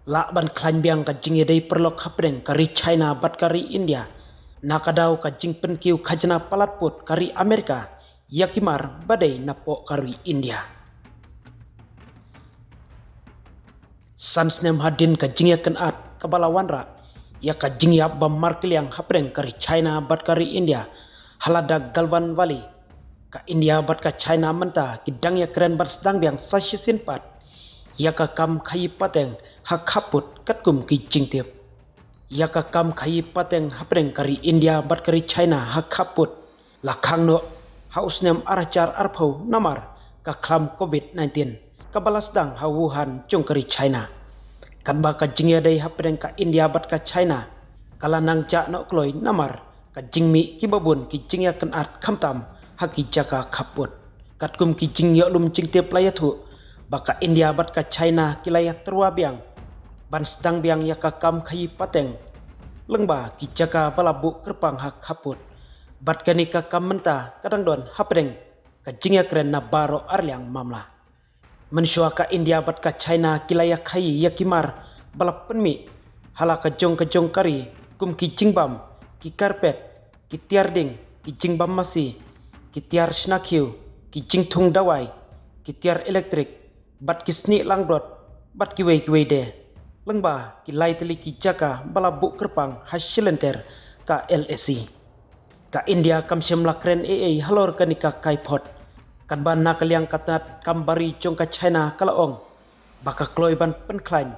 Lakban klanbiang ka jing yadai perlok hapreng kari China bat kari India. Nakadaw ka jing penkiu kajana palatput kari Amerika. Yakimar badai napok kari India. Sansnem hadin ka jing yakan at kabalawanra. Ya ka jing yap bam markiliang hapreng kari China bat kari India. Halada Galvan Valley. Ka India bat ka China menta kidang ya keren bat sedang biang sasyisin pat. Ya ka kam kayi pateng hak haput katkum ki jing tiap. Ya ka kam kayi pateng hapreng kari India bat kari China hak haput. Lakang no hausnem aracar arpau namar ka klam COVID-19. Kabalasdang ha Wuhan jong kari China. Kadba ka jing ya day hapreng ka India bat ka China. Kalanang jak no kloy namar ka jing mi kibabun ki jing ya kan at kamtam haki jaka kaput. Katkum ki jing ya lum jing tiap layatu. Baka India bat ka China kilaya terua biang. Ban sedang biang ya ka kam kayi pateng. Lengba ki jaka balabu kerpang hak haput. Bat kani ka kam menta kadang don hapreng. Ka jing ya keren na baro arliang mamla. Mensua ka India bat ka China kilaya kayi yakimar balap penmi. Hala ka jong kari kum ki jing bam. Ki karpet, ki tiar ding, ki jing bam masih. Ki tiar snakiu, ki jing tung dawai. Ki tiar elektrik. Bat ki sni langbrot, bat ki wei de. Lengba ki lai teli ki jaka balabuk kerpang hasilenter ka LSE. Ka India kam semla kren halor ka nika kaipot. Kat ban nakaliang katat kambari jong ka China kalaong. Baka kloy ban penklain.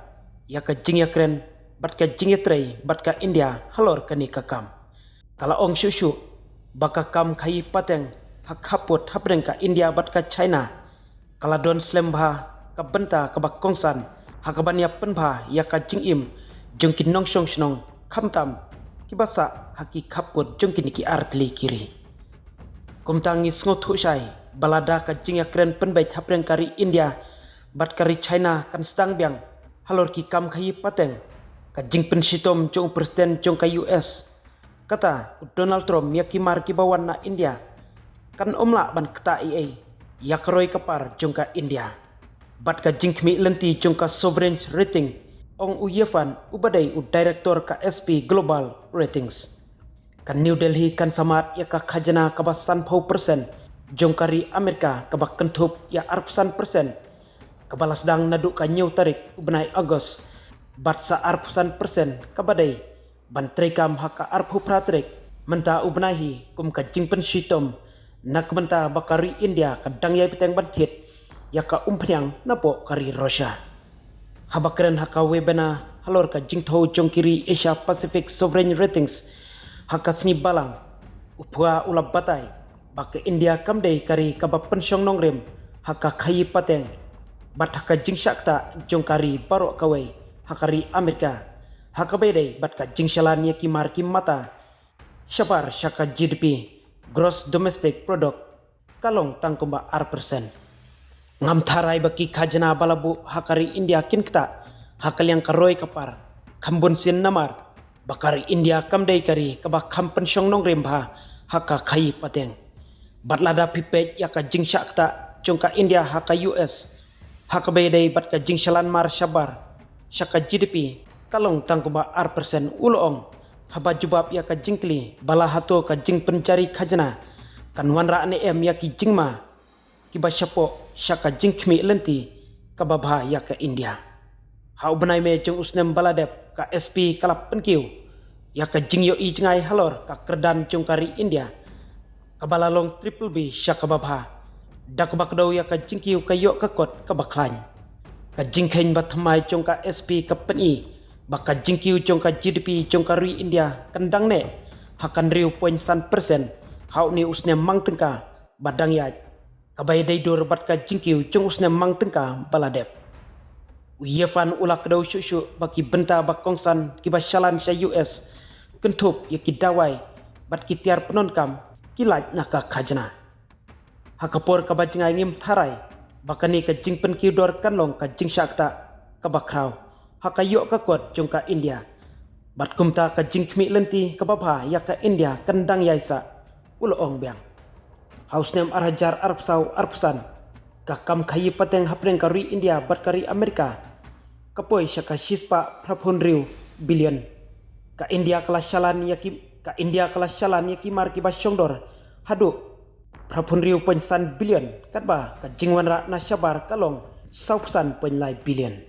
Ya ka jing ya kren, bat ka jing ya trei, bat ka India halor ka nika kam. Kalaong syusyu, baka kam kayi pateng hak haput hapreng ka India bat ka China. Kaladon slembha kabenta kabak kongsan hakaban ya penbha ya ka jing im jongkin nong shong shnong kamtam kibasa haki kaput jongkin ki artli kiri kumtangi sngot hushai balada ka jing ya kren penbai hapreng kari India bat kari China kan sedang biang halor ki kam kayi pateng ka jing pensitom jong presiden jong ka US kata Donald Trump ya kimar kibawan na India kan omla ban kata ya keroi kapar jong ka India. Bat ka jing kmi lenti jong ka sovereign rating ong uyefan ubadai u director ka SP Global Ratings. Kan New Delhi kan samat ya ka khajana ka basan pau persen jong kari Amerika ka bak kentup ya arpusan persen. Kabalas dang naduk ka new tarik ubnai Agos bat sa arpusan persen kabadai ban trekam haka arpu pratrik menta ubnahi kum ka jing pensitom nak menta bakari India kadang ya piteng bantit ya ka umpanyang napo kari Russia. Habakren haka webena halor ka jingtho jong kiri Asia Pacific Sovereign Ratings haka sni balang upua ulap batai baka India kamdei kari kaba pensyong nongrem haka kayi pateng bat haka jing syakta jong kari barok kawai hakari Amerika haka bedai bat ka jing syalan ya kimar kim mata syabar syaka GDP Gross Domestic Product kalong tangkumba R%. Ngam tharai baki khajana balabu hakari India kin kta hakal yang karoi kapar kambun sin namar bakari India kamdai kari kabak kam pensyong nong rembha haka kayi pateng batlada pipet yaka jing syakta jongka India haka US haka bedai bat ka jing shalan mar syabar syaka GDP kalong tangkuba R% uloong haba jubab yaka jingkli bala hato ka jing pencari khajana kan wanra ne yaki jingma kiba syapo syaka jing kmi lenti kababha ya ka India. Hau benai me jeng usnem baladep ka SP kalap penkiu ya ka jing yo i jengai halor ka kerdan jong kari India. Kabalalong triple B syaka babha. Dak bakdaw ya ka jing kiu ka yo ka kot ka baklany. Ka jing khen batmai jong ka SP ka peni baka jing kiu jong ka GDP jong kari India kendang ne hakan riu poin san persen hau ni usnem mang tengka badang ya kabay day dur bat ka jingkiu jong usnem mang tengka baladep. Uyefan ulak daw syusyu baki benta bak kongsan kiba syalan sa US kentup ya kidawai bat kitiar penonkam kilat naka khajana. Hakapor kabajingai ngim tharai bakani ka jing penkiu dor kanlong ka jing syakta kabakraw hakayo ka kot jong ka India. Bat kumta ka jing kmi lenti kababha ya ka India kendang yaisa uloong biang. Hausnem arajar arpsau arpsan ka kam kayi pateng hapreng kari India bat kari Amerika kapoi syaka shispa prapun riu billion ka India kelas shalan yaki mar ki basyongdor hadu prapun riu pensan billion katba ka jingwan ra na syabar kalong sausan penlai billion